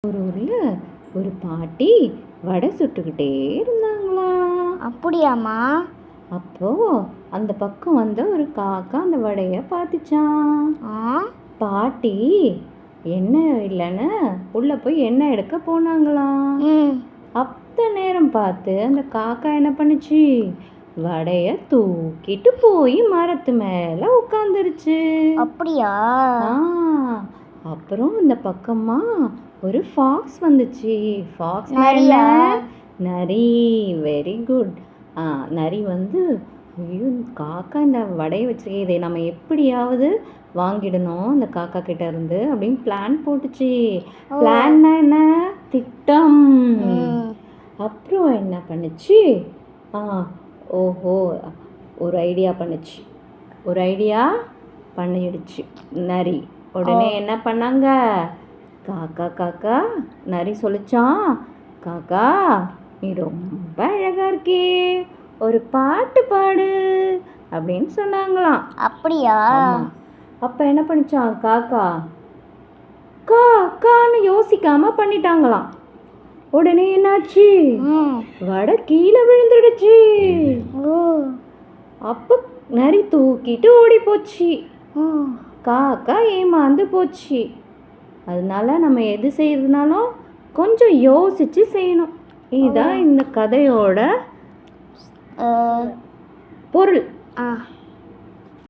ஒரு ஊர்ல ஒரு பாட்டி வடை சுட்டுக்கிட்டே இருந்தாங்களாம். அப்படியாம்மா? அப்போ அந்த பக்கம் வந்த ஒரு காக்கா அந்த வடைய பார்த்துச்சான். பாட்டி எண்ணெய் இல்லைன்னு உள்ள போய் எண்ணெய் எடுக்க போனாங்களாம். அப்ப நேரம் பார்த்து அந்த காக்கா என்ன பண்ணுச்சு, வடைய தூக்கிட்டு போய் மரத்து மேல உட்காந்துருச்சு. அப்படியா? அப்புறம் இந்த பக்கமா ஒரு ஃபாக்ஸ் வந்துச்சு. ஃபாக்ஸ் நரி. Very good. நரி வந்து, ஐயோ காக்கா இந்த வடையை வச்சிருக்கே, இதை நம்ம எப்படியாவது வாங்கிடணும் இந்த காக்கா கிட்ட இருந்து அப்படின்னு பிளான் போட்டுச்சு. பிளான்னா என்ன, திட்டம். அப்புறம் என்ன பண்ணுச்சு, ஓஹோ ஒரு ஐடியா பண்ணிடுச்சு நரி. உடனே என்ன பண்ணாங்க, காக்கா நரி சொல்லிச்சான், காக்கா நீ ரொம்ப அழகா இருக்கே, ஒரு பாட்டு பாடு அப்படின்னு சொன்னாங்களாம். அப்படியா? அப்ப என்ன பண்ணிச்சான் காக்கா, காக்கான்னு யோசிக்காம பண்ணிட்டாங்களாம். உடனே என்னாச்சு, வடை கீழே விழுந்துடுச்சு. அப்ப நரி தூக்கிட்டு ஓடி போச்சு. காக்கா ஏமாந்து போச்சு. அதனால நம்ம எது செய்யறதுனாலும் கொஞ்சம் யோசிச்சு செய்யணும். இதுதான் இந்த கதையோட பொருள்.